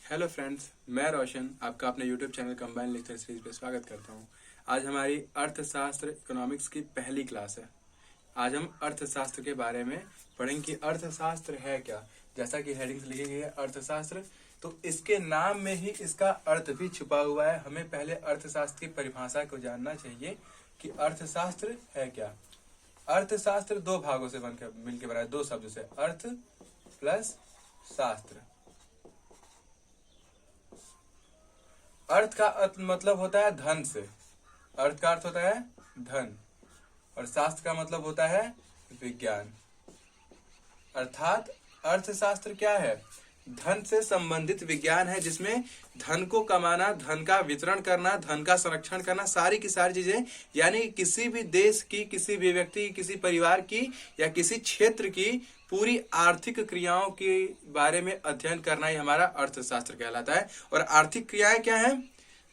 Hello friends, मैं रोशन आपका अपने YouTube channel combine lecture series पे स्वागत करता हूं। आज हमारी अर्थशास्त्र इकोनॉमिक्स की पहली क्लास है। आज हम अर्थशास्त्र के बारे में पढ़ेंगे कि अर्थशास्त्र है क्या। जैसा कि हेडिंग से लिखी गई है अर्थशास्त्र, तो इसके नाम में ही इसका अर्थ भी छुपा हुआ है। हमें पहले अर्थशास्त्र की परिभाषा को जानना चाहिए कि अर्थशास्त्र है क्या। अर्थशास्त्र दो भागों से मिलकर बना है, दो शब्द से, अर्थ प्लस शास्त्र। अर्थ का मतलब होता है धन से, अर्थ का अर्थ होता है धन, और शास्त्र का मतलब होता है विज्ञान। अर्थात अर्थशास्त्र क्या है? धन से संबंधित विज्ञान है, जिसमें धन को कमाना, धन का वितरण करना, धन का संरक्षण करना, सारी की सारी चीजें, यानी किसी भी देश की, किसी भी व्यक्ति की, किसी परिवार की या किसी क्षेत्र की पूरी आर्थिक क्रियाओं के बारे में अध्ययन करना ही हमारा अर्थशास्त्र कहलाता है। और आर्थिक क्रियाएं क्या है?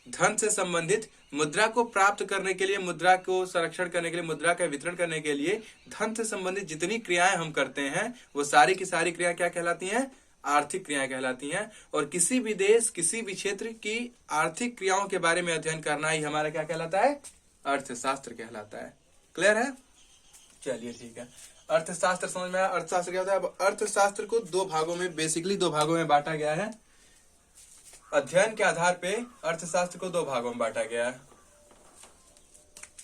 धन से संबंधित, मुद्रा को प्राप्त करने के लिए, मुद्रा को संरक्षण करने के लिए, मुद्रा का वितरण करने के लिए धन से संबंधित जितनी क्रियाएं हम करते हैं वो सारी की सारी क्रियाएं क्या कहलाती हैं? आर्थिक क्रियाएं कहलाती हैं। और किसी भी देश, किसी भी क्षेत्र की आर्थिक क्रियाओं के बारे में अध्ययन करना ही हमारा क्या कहलाता है? अर्थशास्त्र कहलाता है। क्लियर है? चलिए ठीक है। अर्थशास्त्र समझ में आया। अर्थशास्त्र क्या होता है? अब अर्थशास्त्र को दो भागों में, बेसिकली दो भागों में बांटा गया है। अध्ययन के आधार पे अर्थशास्त्र को दो भागों में बांटा गया है।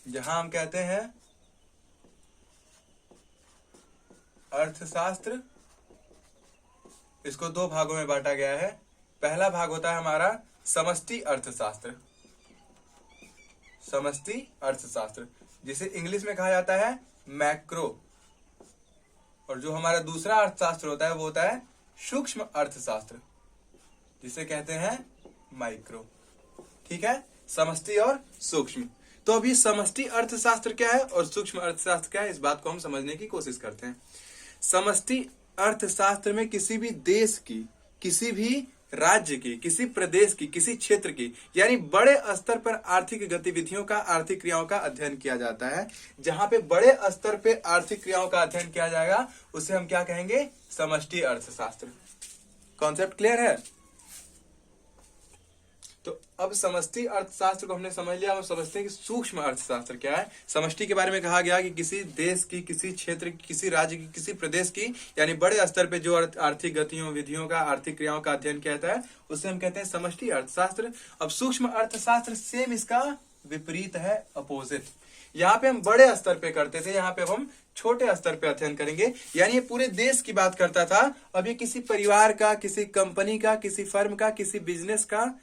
जहां हम कहते हैं अर्थशास्त्र, इसको दो भागों में बांटा गया है। पहला भाग होता है हमारा समष्टि अर्थशास्त्र, समष्टि अर्थशास्त्र, जिसे इंग्लिश में कहा जाता है मैक्रो। और जो हमारा दूसरा अर्थशास्त्र होता है वो होता है सूक्ष्म अर्थशास्त्र, जिसे कहते हैं माइक्रो। ठीक है, समष्टि और सूक्ष्म। तो अभी समष्टि अर्थशास्त्र क्या है और सूक्ष्म अर्थशास्त्र क्या है, इस बात को हम समझने की कोशिश करते हैं। समष्टि अर्थशास्त्र में किसी भी देश की, किसी भी राज्य की, किसी प्रदेश की, किसी क्षेत्र की, यानी बड़े स्तर पर आर्थिक गतिविधियों का, आर्थिक क्रियाओं का अध्ययन किया जाता है। जहां पे बड़े स्तर पे आर्थिक क्रियाओं का अध्ययन किया जाएगा उसे हम क्या कहेंगे? समष्टि अर्थशास्त्र। कॉन्सेप्ट क्लियर है? तो अब समष्टि अर्थशास्त्र को हमने समझ लिया। हम समझते हैं कि सूक्ष्म अर्थशास्त्र क्या है। समष्टि के बारे में कहा गया कि किसी देश की, किसी क्षेत्र की, किसी राज्य की, किसी प्रदेश की, यानी बड़े स्तर पे जो आर्थिक गतिविधियों का, आर्थिक क्रियाओं का अध्ययन किया जाता है उसे हम कहते हैं समष्टि अर्थशास्त्र। अब सूक्ष्म अर्थशास्त्र सेम इसका विपरीत है, अपोजिट। यहाँ पे हम बड़े स्तर पे करते थे, यहाँ पे हम छोटे स्तर पे अध्ययन करेंगे। यानी ये पूरे देश की बात करता था, अब ये किसी परिवार का, किसी कंपनी का, किसी फर्म का, किसी बिजनेस का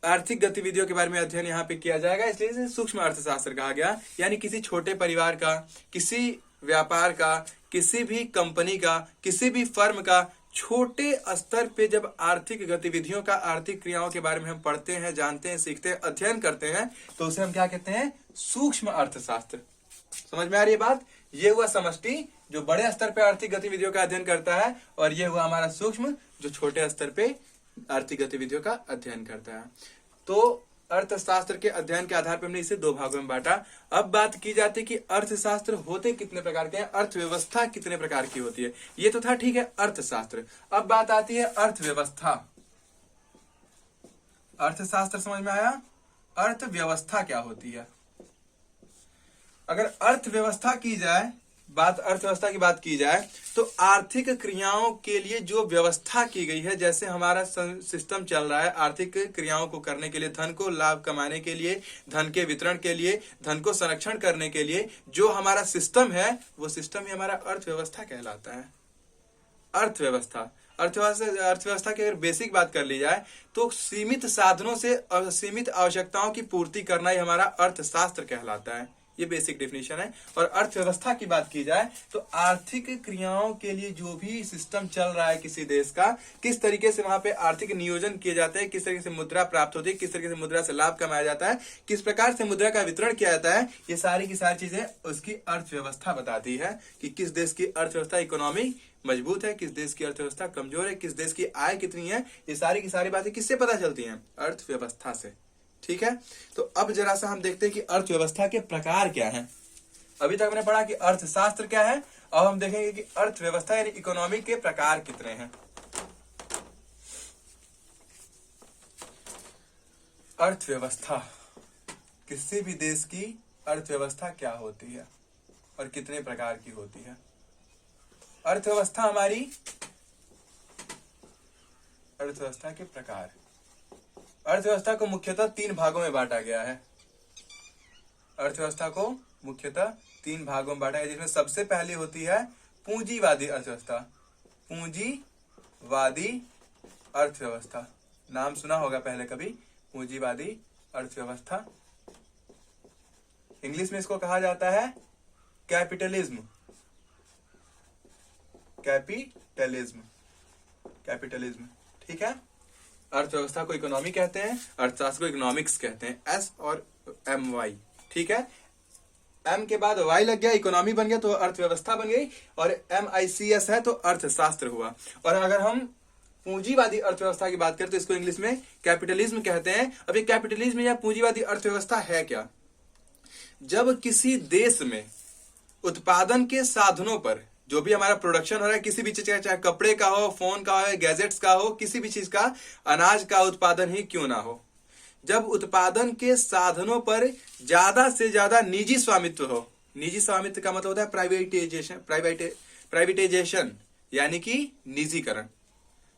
आर्थिक गतिविधियों के बारे में अध्ययन यहाँ पे किया जाएगा, इसलिए इसे सूक्ष्म अर्थशास्त्र कहा गया। यानी किसी छोटे परिवार का, किसी व्यापार का, किसी भी कंपनी का, किसी भी फर्म का छोटे स्तर पे जब आर्थिक गतिविधियों का, आर्थिक क्रियाओं के बारे में हम पढ़ते हैं, जानते हैं, सीखते हैं, अध्ययन करते हैं, तो उसे हम क्या कहते हैं? सूक्ष्म अर्थशास्त्र। समझ में आ रही है बात? ये हुआ समष्टि, जो बड़े स्तर पे आर्थिक गतिविधियों का अध्ययन करता है, और ये हुआ हमारा सूक्ष्म, जो छोटे स्तर पे आर्थिक गतिविधियों का अध्ययन करता है। तो अर्थशास्त्र के अध्ययन के आधार पर हमने इसे दो भागों में बांटा। अब बात की जाती है कि अर्थशास्त्र होते कितने प्रकार के हैं, अर्थव्यवस्था कितने प्रकार की होती है। ये तो था, ठीक है, अर्थशास्त्र। अब बात आती है अर्थव्यवस्था। अर्थशास्त्र समझ में आया, अर्थव्यवस्था क्या होती है। अगर अर्थव्यवस्था की जाए, अर्थव्यवस्था की बात की जाए, तो आर्थिक क्रियाओं के लिए जो व्यवस्था की गई है, जैसे हमारा सिस्टम चल रहा है आर्थिक क्रियाओं को करने के लिए, धन को लाभ कमाने के लिए, धन के वितरण के लिए, धन को संरक्षण करने के लिए जो हमारा सिस्टम है, वो सिस्टम ही हमारा अर्थव्यवस्था कहलाता है। अर्थव्यवस्था की अगर बेसिक बात कर ली जाए तो सीमित साधनों से सीमित आवश्यकताओं की पूर्ति करना ही हमारा अर्थशास्त्र कहलाता है। ये बेसिक डेफिनेशन है। और अर्थव्यवस्था की बात की जाए तो आर्थिक क्रियाओं के लिए जो भी सिस्टम चल रहा है किसी देश का, किस तरीके से वहां पे आर्थिक नियोजन किए जाते हैं, किस तरीके से मुद्रा प्राप्त होती है, किस तरीके से मुद्रा से लाभ कमाया जाता है, किस प्रकार से मुद्रा का वितरण किया जाता है, ये सारी की सारी चीजें उसकी अर्थव्यवस्था बताती है कि किस देश की अर्थव्यवस्था, इकोनॉमी मजबूत है, किस देश की अर्थव्यवस्था कमजोर है, किस देश की आय कितनी है। ये सारी की सारी बातें किससे पता चलती हैं? अर्थव्यवस्था से। ठीक है, तो अब जरा सा हम देखते हैं कि अर्थव्यवस्था के प्रकार क्या हैं। अभी तक हमने पढ़ा कि अर्थशास्त्र क्या है, अब हम देखेंगे कि अर्थव्यवस्था यानी इकोनॉमी के प्रकार कितने हैं। अर्थव्यवस्था, किसी भी देश की अर्थव्यवस्था क्या होती है और कितने प्रकार की होती है। अर्थव्यवस्था हमारी, अर्थव्यवस्था के प्रकार। अर्थव्यवस्था को मुख्यतः 3 भागों में बांटा गया है। अर्थव्यवस्था को मुख्यतः 3 भागों में बांटा गया, जिसमें सबसे पहली होती है पूंजीवादी अर्थव्यवस्था। पूंजीवादी अर्थव्यवस्था, नाम सुना होगा पहले कभी, पूंजीवादी अर्थव्यवस्था। इंग्लिश में इसको कहा जाता है कैपिटलिज्म। कैपिटलिज्म, कैपिटलिज्म, ठीक है। अर्थव्यवस्था को इकोनॉमी कहते हैं, अर्थशास्त्र को इकोनॉमिक्स कहते हैं, एस और एम वाई, ठीक है। एम के बाद वाई लग गया, इकोनॉमी बन गया तो अर्थव्यवस्था बन गई, और MICS है तो अर्थशास्त्र हुआ। और अगर हम पूंजीवादी अर्थव्यवस्था की बात करें तो इसको इंग्लिश में कैपिटलिज्म कहते हैं। अब ये कैपिटलिज्म या पूंजीवादी अर्थव्यवस्था है क्या? जब किसी देश में उत्पादन के साधनों पर, जो भी हमारा प्रोडक्शन हो रहा है किसी भी चीज का, चाहे कपड़े का हो, फोन का हो, गैजेट्स का हो, किसी भी चीज का, अनाज का उत्पादन ही क्यों ना हो, जब उत्पादन के साधनों पर ज्यादा से ज्यादा निजी स्वामित्व हो। निजी स्वामित्व का मतलब होता है प्राइवेटाइजेशन, यानी कि निजीकरण।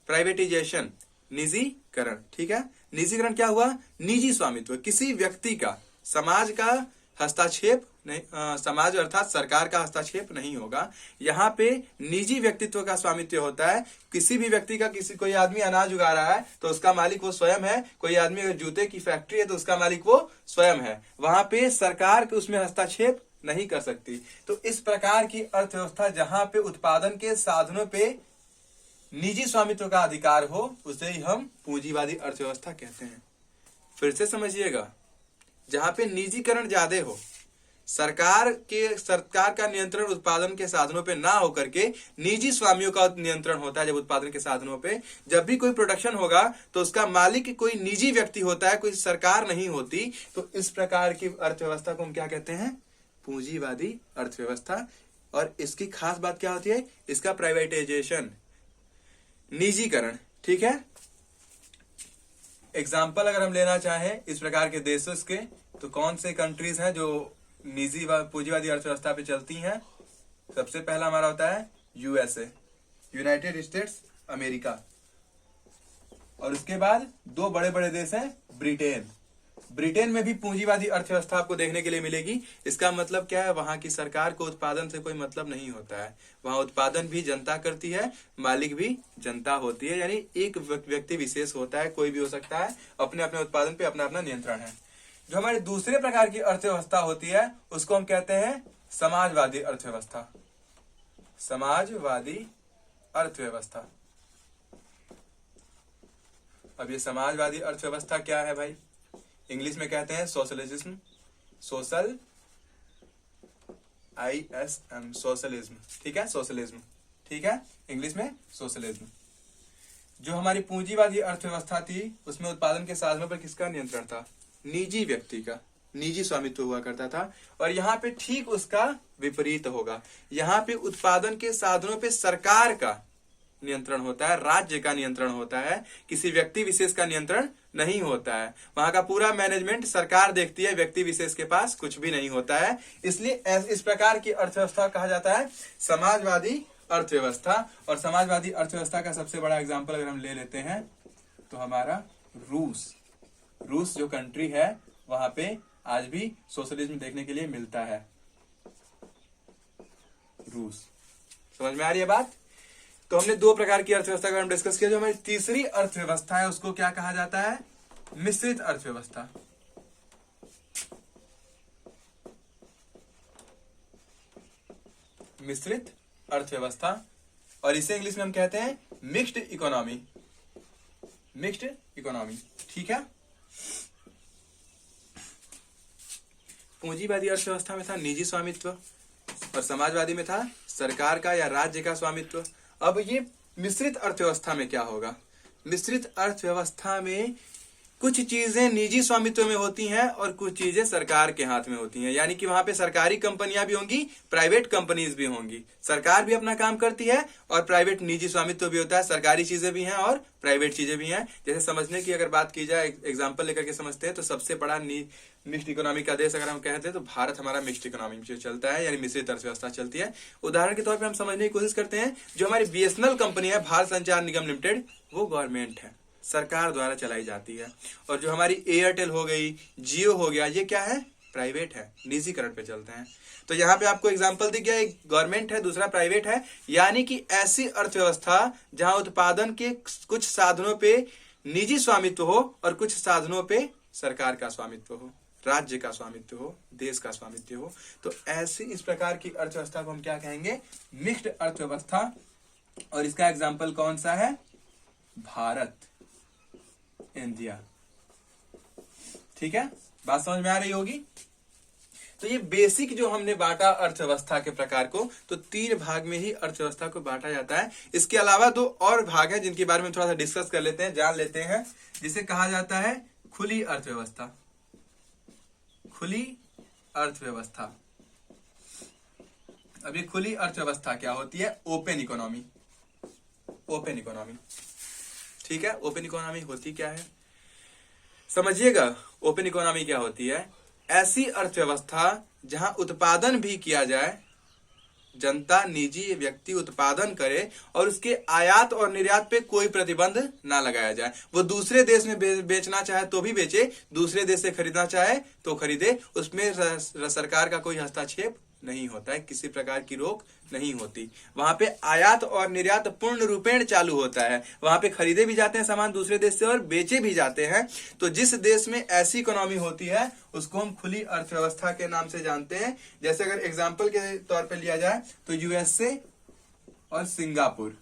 प्राइवेटाइजेशन, निजीकरण, ठीक है। निजीकरण क्या हुआ? निजी स्वामित्व, किसी व्यक्ति का, समाज का हस्तक्षेप नहीं, समाज अर्थात सरकार का हस्तक्षेप नहीं होगा। यहाँ पे निजी व्यक्तित्व का स्वामित्व होता है। किसी भी व्यक्ति का, कोई आदमी अनाज उगा रहा है तो उसका मालिक वो स्वयं है। कोई आदमी अगर जूते की फैक्ट्री है तो उसका मालिक वो स्वयं है। वहां पे सरकार उसमें हस्तक्षेप नहीं कर सकती। तो इस प्रकार की अर्थव्यवस्था जहां पे उत्पादन के साधनों पे निजी स्वामित्व का अधिकार हो, उसे ही हम पूंजीवादी अर्थव्यवस्था कहते हैं। फिर से समझिएगा, जहां पे निजीकरण ज्यादा हो, सरकार का नियंत्रण उत्पादन के साधनों पे ना होकर के निजी स्वामियों का नियंत्रण होता है। जब उत्पादन के साधनों पे, जब भी कोई प्रोडक्शन होगा तो उसका मालिक कोई निजी व्यक्ति होता है, कोई सरकार नहीं होती। तो इस प्रकार की अर्थव्यवस्था को हम क्या कहते हैं? पूंजीवादी अर्थव्यवस्था। और इसकी खास बात क्या होती है? इसका प्राइवेटाइजेशन, निजीकरण, ठीक है। एग्जाम्पल अगर हम लेना चाहें इस प्रकार के देशों के, तो कौन से कंट्रीज हैं जो निजी पूंजीवादी अर्थव्यवस्था पे चलती हैं? सबसे पहला हमारा होता है USA, यूनाइटेड स्टेट्स अमेरिका। और उसके बाद 2 बड़े बड़े देश हैं ब्रिटेन। ब्रिटेन में भी पूंजीवादी अर्थव्यवस्था आपको देखने के लिए मिलेगी। इसका मतलब क्या है? वहां की सरकार को उत्पादन से कोई मतलब नहीं होता है। वहां उत्पादन भी जनता करती है, मालिक भी जनता होती है, यानी एक व्यक्ति विशेष होता है, कोई भी हो सकता है, अपने अपने उत्पादन पे अपना अपना नियंत्रण है। जो हमारे दूसरे प्रकार की अर्थव्यवस्था होती है उसको हम कहते हैं समाजवादी अर्थव्यवस्था। समाजवादी अर्थव्यवस्था। अब ये समाजवादी अर्थव्यवस्था क्या है भाई? इंग्लिश में कहते हैं सोशलिज्म, सोशल ISM, सोशलिज्म, ठीक है, सोशलिज्म, ठीक है, इंग्लिश में सोशलिज्म। जो हमारी पूंजीवादी अर्थव्यवस्था थी उसमें उत्पादन के साधनों पर किसका नियंत्रण था? निजी व्यक्ति का, निजी स्वामित्व हुआ करता था। और यहाँ पे ठीक उसका विपरीत होगा। यहाँ पे उत्पादन के साधनों पे सरकार का नियंत्रण होता है, राज्य का नियंत्रण होता है, किसी व्यक्ति विशेष का नियंत्रण नहीं होता है। वहां का पूरा मैनेजमेंट सरकार देखती है, व्यक्ति विशेष के पास कुछ भी नहीं होता है। इसलिए इस प्रकार की अर्थव्यवस्था कहा जाता है समाजवादी अर्थव्यवस्था। और समाजवादी अर्थव्यवस्था का सबसे बड़ा एग्जाम्पल अगर हम ले लेते हैं तो हमारा रूस जो कंट्री है वहां पे आज भी सोशलिज्म देखने के लिए मिलता है। रूस, समझ में आ रही है बात? तो हमने 2 प्रकार की अर्थव्यवस्था का हम डिस्कस किया। जो हमारी तीसरी अर्थव्यवस्था है उसको क्या कहा जाता है? मिश्रित अर्थव्यवस्था। मिश्रित अर्थव्यवस्था, और इसे इंग्लिश में हम कहते हैं मिक्स्ड इकोनॉमी। मिक्स्ड इकोनॉमी, ठीक है। पूंजीवादी अर्थव्यवस्था में था निजी स्वामित्व और समाजवादी में था सरकार का या राज्य का स्वामित्व। अब ये मिश्रित अर्थव्यवस्था में क्या होगा? मिश्रित अर्थव्यवस्था में कुछ चीजें निजी स्वामित्व में होती हैं और कुछ चीजें सरकार के हाथ में होती हैं। यानी कि वहां पे सरकारी कंपनियां भी होंगी, प्राइवेट कंपनीज भी होंगी। सरकार भी अपना काम करती है और प्राइवेट निजी स्वामित्व भी होता है। सरकारी चीजें भी हैं और प्राइवेट चीजें भी हैं। जैसे समझने की अगर बात की जाए, एग्जाम्पल लेकर के समझते हैं, तो सबसे बड़ा मिक्स्ड इकोनॉमी का देश अगर हम कहते हैं तो भारत हमारा मिक्स्ड इकोनॉमी जो चलता है, यानी मिश्रित अर्थव्यवस्था चलती है। उदाहरण के तौर पे हम समझने की कोशिश करते हैं, जो हमारी बीएसएनएल कंपनी है, भारत संचार निगम लिमिटेड, वो गवर्नमेंट है, सरकार द्वारा चलाई जाती है। और जो हमारी एयरटेल हो गई, जियो हो गया, ये क्या है? प्राइवेट है, निजीकरण पे चलते हैं। तो यहाँ पे आपको एग्जांपल दी गया, एक गवर्नमेंट है, दूसरा प्राइवेट है। यानी कि ऐसी अर्थव्यवस्था जहां उत्पादन के कुछ साधनों पे निजी स्वामित्व हो और कुछ साधनों पे सरकार का स्वामित्व हो, राज्य का स्वामित्व हो, देश का स्वामित्व हो। तो ऐसी इस प्रकार की अर्थव्यवस्था को हम क्या कहेंगे? मिक्स्ड अर्थव्यवस्था। और इसका एग्जाम्पल कौन सा है? भारत, इंडिया। ठीक है, बात समझ में आ रही होगी। तो ये बेसिक जो हमने बांटा अर्थव्यवस्था के प्रकार को, तो 3 भाग में ही अर्थव्यवस्था को बांटा जाता है। इसके अलावा 2 और भाग हैं जिनके बारे में थोड़ा सा डिस्कस कर लेते हैं, जान लेते हैं। जिसे कहा जाता है खुली अर्थव्यवस्था। खुली अर्थव्यवस्था। अब ये खुली अर्थव्यवस्था क्या होती है? Open economy. ओपन इकोनॉमी, ठीक है। ओपन इकोनॉमी होती क्या है समझिएगा। ओपन इकोनॉमी क्या होती है? ऐसी अर्थव्यवस्था जहां उत्पादन भी किया जाए, जनता, निजी व्यक्ति उत्पादन करे और उसके आयात और निर्यात पे कोई प्रतिबंध ना लगाया जाए। वो दूसरे देश में बेचना चाहे तो भी बेचे, दूसरे देश से खरीदना चाहे तो खरीदे, उसमें सरकार का कोई हस्तक्षेप नहीं होता है, किसी प्रकार की रोक नहीं होती। वहां पे आयात और निर्यात पूर्ण रूपेण चालू होता है। वहां पे खरीदे भी जाते हैं सामान दूसरे देश से और बेचे भी जाते हैं। तो जिस देश में ऐसी इकोनॉमी होती है उसको हम खुली अर्थव्यवस्था के नाम से जानते हैं। जैसे अगर एग्जांपल के तौर पे लिया जाए तो यूएसए और सिंगापुर,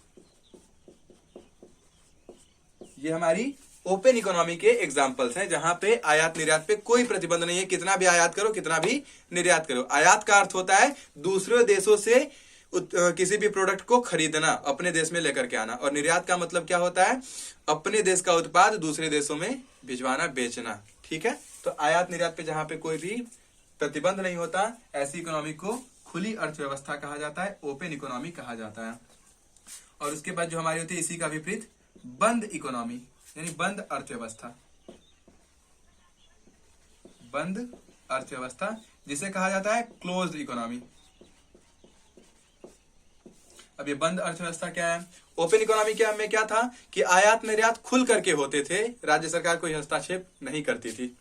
ये हमारी ओपन इकोनॉमी के एग्जांपल्स हैं, जहां पे आयात निर्यात पे कोई प्रतिबंध नहीं है। कितना भी आयात करो, कितना भी निर्यात करो। आयात का अर्थ होता है दूसरे देशों से किसी भी प्रोडक्ट को खरीदना, अपने देश में लेकर के आना। और निर्यात का मतलब क्या होता है? अपने देश का उत्पाद दूसरे देशों में भिजवाना, बेचना। ठीक है, तो आयात निर्यात पे जहां पे कोई भी प्रतिबंध नहीं होता, ऐसी इकोनॉमी को खुली अर्थव्यवस्था कहा जाता है, ओपन इकोनॉमी कहा जाता है। और उसके बाद जो हमारी होती है इसी का विपरीत बंद इकोनॉमी, यानी बंद अर्थव्यवस्था। बंद अर्थव्यवस्था जिसे कहा जाता है क्लोज्ड इकोनॉमी। अब ये बंद अर्थव्यवस्था क्या है? ओपन इकोनॉमी क्या में क्या था कि आयात निर्यात खुल करके होते थे, राज्य सरकार कोई हस्तक्षेप नहीं करती थी।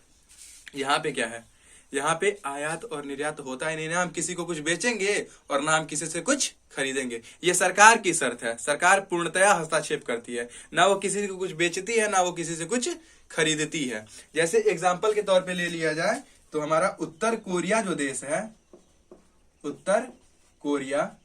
यहाँ पे क्या है? यहाँ पे आयात और निर्यात होता ही नहीं, ना हम किसी को कुछ बेचेंगे और ना हम किसी से कुछ खरीदेंगे। ये सरकार की शर्त है, सरकार पूर्णतया हस्तक्षेप करती है, ना वो किसी को कुछ बेचती है ना वो किसी से कुछ खरीदती है। जैसे एग्जाम्पल के तौर पे ले लिया जाए तो हमारा उत्तर कोरिया जो देश है, उत्तर कोरिया,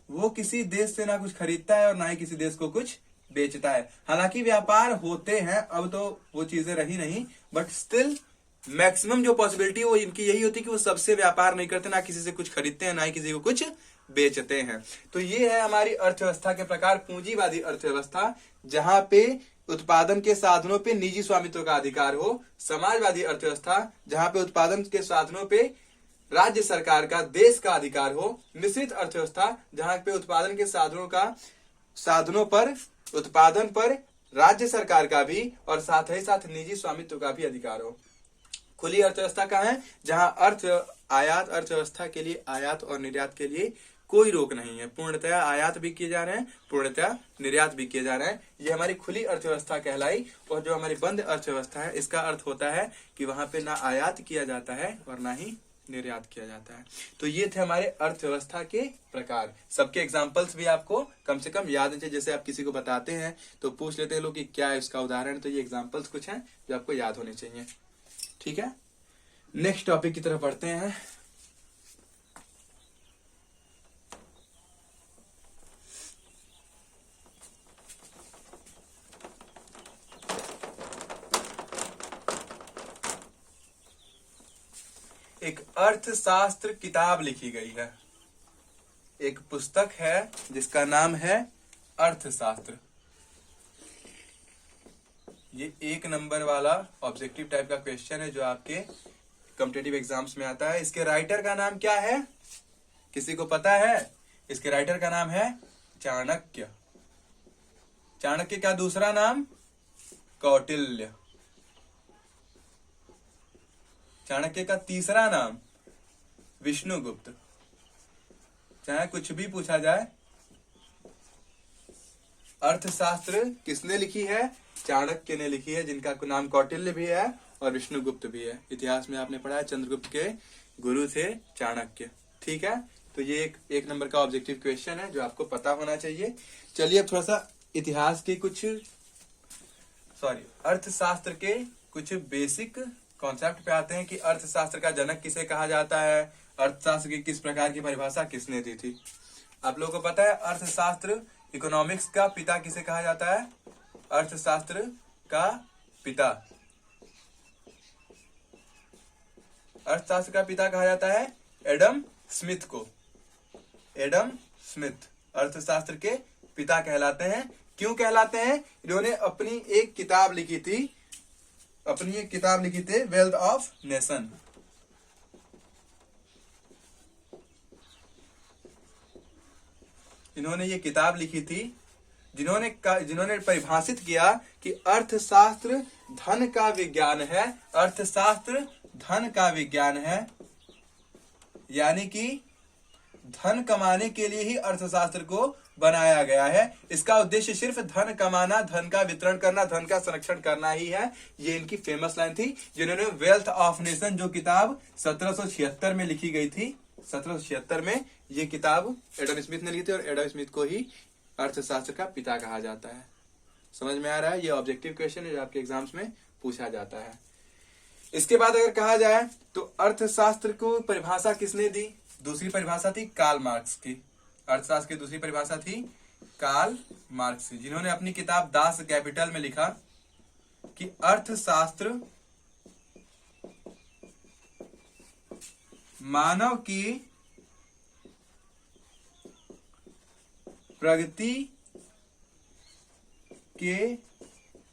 वो किसी देश से ना कुछ खरीदता है और ना ही किसी देश को कुछ बेचता है। हालांकि व्यापार होते हैं, अब तो वो चीजें रही नहीं, बट स्टिल मैक्सिमम जो पॉसिबिलिटी है वो इनकी यही होती है कि वो सबसे व्यापार नहीं करते, ना किसी से कुछ खरीदते हैं ना ही किसी को कुछ बेचते हैं। तो ये है हमारी अर्थव्यवस्था के प्रकार, पूंजीवादी अर्थव्यवस्था जहां पे उत्पादन के साधनों पे निजी स्वामित्व का अधिकार हो। समाजवादी अर्थव्यवस्था जहां पे उत्पादन के साधनों पे राज्य सरकार का, देश का अधिकार हो। मिश्रित अर्थव्यवस्था जहां पे उत्पादन के साधनों पर, उत्पादन पर राज्य सरकार का भी और साथ ही साथ निजी स्वामित्व का भी अधिकार हो। खुली अर्थव्यवस्था कहाँ है? जहां आयात अर्थव्यवस्था के लिए, आयात और निर्यात के लिए कोई रोक नहीं है। पूर्णतया आयात भी किए जा रहे हैं, पूर्णतया निर्यात भी किए जा रहे हैं। ये हमारी खुली अर्थव्यवस्था कहलाई। और जो हमारी बंद अर्थव्यवस्था है, इसका अर्थ होता है कि वहां पे ना आयात किया जाता है और ना ही निर्यात किया जाता है। तो ये थे हमारे अर्थव्यवस्था के प्रकार। सबके एग्जांपल्स भी आपको कम से कम याद है। जैसे आप किसी को बताते हैं तो पूछ लेते हैं लोग कि क्या है इसका उदाहरण, तो ये एग्जांपल्स कुछ हैं जो आपको याद होने चाहिए। ठीक है, नेक्स्ट टॉपिक की तरफ बढ़ते हैं। एक अर्थशास्त्र किताब लिखी गई है, एक पुस्तक है जिसका नाम है अर्थशास्त्र। ये 1 नंबर वाला ऑब्जेक्टिव टाइप का क्वेश्चन है जो आपके कॉम्पिटिटिव एग्जाम्स में आता है। इसके राइटर का नाम क्या है, किसी को पता है? इसके राइटर का नाम है चाणक्य। चाणक्य का दूसरा नाम कौटिल्य। चाणक्य का तीसरा नाम विष्णुगुप्त। चाहे कुछ भी पूछा जाए, अर्थशास्त्र किसने लिखी है? चाणक्य ने लिखी है, जिनका नाम कौटिल्य भी है और विष्णुगुप्त भी है। इतिहास में आपने पढ़ा है चंद्रगुप्त के गुरु थे चाणक्य। ठीक है, तो ये एक नंबर का ऑब्जेक्टिव क्वेश्चन है जो आपको पता होना चाहिए। चलिए अब थोड़ा सा इतिहास के अर्थशास्त्र के कुछ बेसिक कॉन्सेप्ट पे आते हैं कि अर्थशास्त्र का जनक किसे कहा जाता है, अर्थशास्त्र की किस प्रकार की परिभाषा किसने दी थी। आप लोगों को पता है अर्थशास्त्र इकोनॉमिक्स का पिता किसे कहा जाता है? अर्थशास्त्र का पिता, अर्थशास्त्र का पिता कहा जाता है एडम स्मिथ को। एडम स्मिथ अर्थशास्त्र के पिता कहलाते हैं। क्यों कहलाते हैं? इन्होंने अपनी एक किताब लिखी थी वेल्थ ऑफ नेशन। इन्होंने ये किताब लिखी थी जिन्होंने परिभाषित किया कि अर्थशास्त्र धन का विज्ञान है। अर्थशास्त्र धन का विज्ञान है, यानी कि धन कमाने के लिए ही अर्थशास्त्र को बनाया गया है। इसका उद्देश्य सिर्फ धन कमाना, धन का वितरण करना, धन का संरक्षण करना ही है। ये इनकी फेमस लाइन थी जिन्होंने वेल्थ ऑफ नेशन जो किताब 1776 में लिखी गई थी, 1776 में ये किताब एडम स्मिथ ने लिखी थी और एडम स्मिथ को ही अर्थशास्त्र का पिता कहा जाता है। समझ में आ रहा है? ये ऑब्जेक्टिव क्वेश्चन है जो आपके एग्जाम्स में पूछा जाता है। इसके बाद अगर कहा जाए तो अर्थशास्त्र को परिभाषा किसने दी? दूसरी परिभाषा थी कार्ल मार्क्स की। अर्थशास्त्र की दूसरी परिभाषा थी कार्ल मार्क्स की, जिन्होंने अपनी किताब दास कैपिटल में लिखा कि अर्थशास्त्र मानव की प्रगति के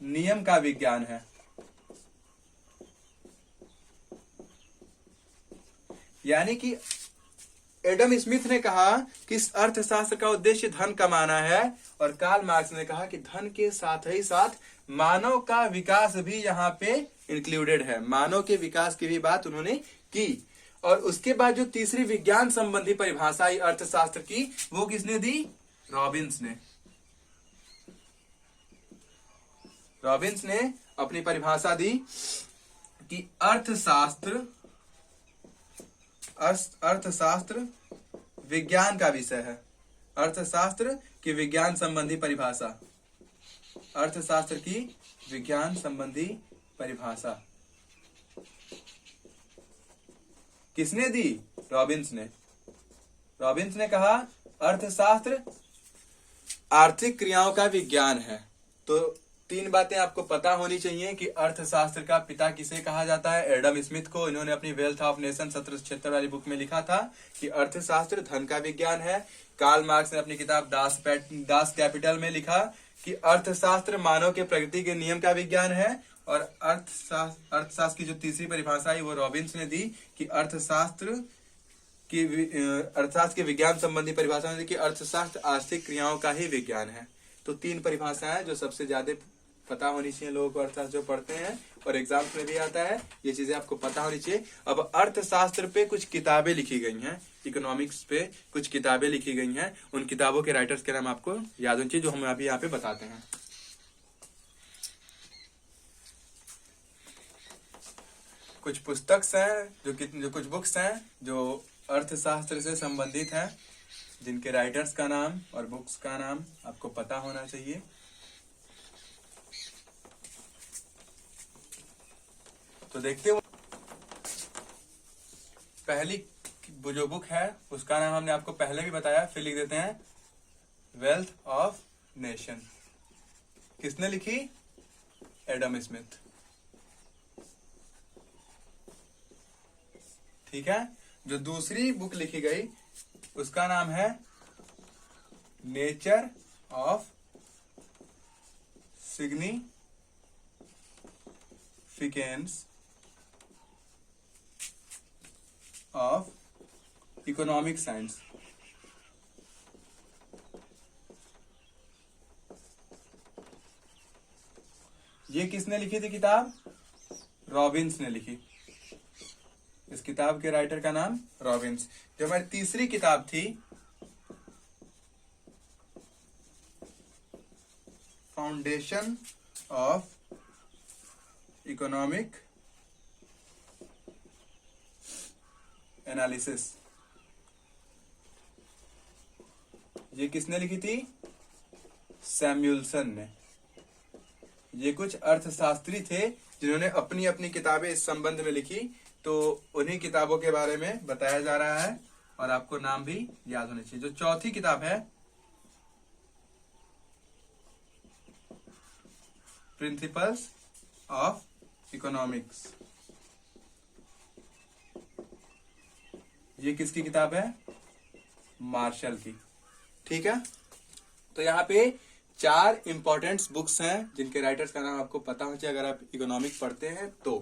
नियम का विज्ञान है। यानी कि एडम स्मिथ ने कहा कि इस अर्थशास्त्र का उद्देश्य धन कमाना है और कार्ल मार्क्स ने कहा कि धन के साथ ही साथ मानव का विकास भी यहाँ पे इंक्लूडेड है। मानव के विकास की भी बात उन्होंने की। और उसके बाद जो तीसरी विज्ञान संबंधी परिभाषा आई अर्थशास्त्र की, वो किसने दी? रॉबिन्स ने। रॉबिन्स ने अपनी परिभाषा दी कि अर्थशास्त्र विज्ञान का विषय है। अर्थशास्त्र की विज्ञान संबंधी परिभाषा, अर्थशास्त्र की विज्ञान संबंधी परिभाषा किसने दी? रॉबिन्स ने। रॉबिन्स ने कहा अर्थशास्त्र आर्थिक क्रियाओं का विज्ञान है। तो 3 बातें आपको पता होनी चाहिए कि अर्थशास्त्र का पिता किसे कहा जाता है? एडम स्मिथ को। इन्होंने अपनी वेल्थ ऑफ नेशन 1776 वाली बुक में लिखा था कि अर्थशास्त्र धन का विज्ञान है। कार्ल मार्क्स ने अपनी किताब दास कैपिटल में लिखा कि अर्थशास्त्र मानव के प्रगति के नियम का विज्ञान है। और अर्थशास्त्र की जो तीसरी परिभाषा है वो रॉबिन्स ने दी कि अर्थशास्त्र के विज्ञान संबंधी परिभाषा में कि अर्थशास्त्र आर्थिक क्रियाओं का ही विज्ञान है। तो 3 परिभाषाएं जो सबसे ज्यादा पता होनी चाहिए लोगों को, अर्थशास्त्र जो पढ़ते हैं और एग्जाम्स में भी आता है, ये चीजें आपको पता होनी चाहिए। अब अर्थशास्त्र पे कुछ किताबें लिखी गई हैं, इकोनॉमिक्स पे कुछ किताबें लिखी गई हैं। उन किताबों के राइटर्स के नाम आपको याद होनी चाहिए जो हम अभी यहाँ पे बताते हैं। कुछ पुस्तक हैं जो कुछ बुक्स हैं जो अर्थशास्त्र से संबंधित हैं, जिनके राइटर्स का नाम और बुक्स का नाम आपको पता होना चाहिए। तो देखते हैं, पहली जो बुक है उसका नाम हमने आपको पहले भी बताया, फिर लिख देते हैं वेल्थ ऑफ नेशन। किसने लिखी? Adam Smith. ठीक है। जो दूसरी बुक लिखी गई उसका नाम है nature of significance. Significance of economic science. ये किसने लिखी थी किताब? रॉबिन्स ने लिखी। इस किताब के राइटर का नाम रॉबिन्स। जो हमारी तीसरी किताब थी फाउंडेशन ऑफ इकोनॉमिक एनालिसिस, ये किसने लिखी थी? सैमुअल्सन ने। ये कुछ अर्थशास्त्री थे जिन्होंने अपनी अपनी किताबें इस संबंध में लिखी, तो उन्हीं किताबों के बारे में बताया जा रहा है और आपको नाम भी याद होने चाहिए। जो चौथी किताब है प्रिंसिपल्स ऑफ इकोनॉमिक्स, ये किसकी किताब है? मार्शल की। ठीक है, तो यहाँ पे 4 इंपॉर्टेंट बुक्स हैं जिनके राइटर्स का नाम आपको पता होना चाहिए अगर आप इकोनॉमिक पढ़ते हैं तो।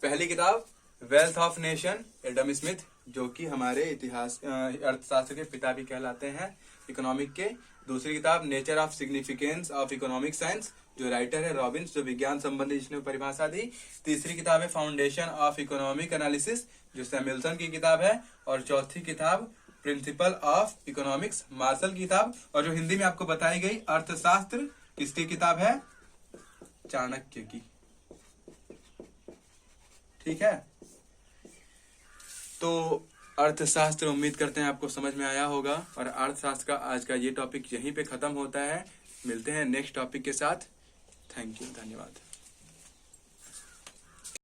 पहली किताब wealth of nation, Adam Smith, जो कि हमारे इतिहास अर्थशास्त्र के पिता भी कहलाते हैं इकोनॉमिक के। दूसरी किताब nature of significance of economic science, जो राइटर है रॉबिन्स, जो विज्ञान संबंधी जिसने परिभाषा दी। तीसरी किताब है फाउंडेशन ऑफ इकोनॉमिक एनालिसिस, जो सैमुअल्सन की किताब है। और चौथी किताब प्रिंसिपल ऑफ इकोनॉमिक्स, मार्शल की किताब। और जो हिंदी में आपको बताई गई अर्थशास्त्र, किसकी किताब है? चाणक्य की। ठीक है, तो अर्थशास्त्र उम्मीद करते हैं आपको समझ में आया होगा। और अर्थशास्त्र का आज का ये टॉपिक यहीं पे खत्म होता है। मिलते हैं नेक्स्ट टॉपिक के साथ। थैंक यू, धन्यवाद।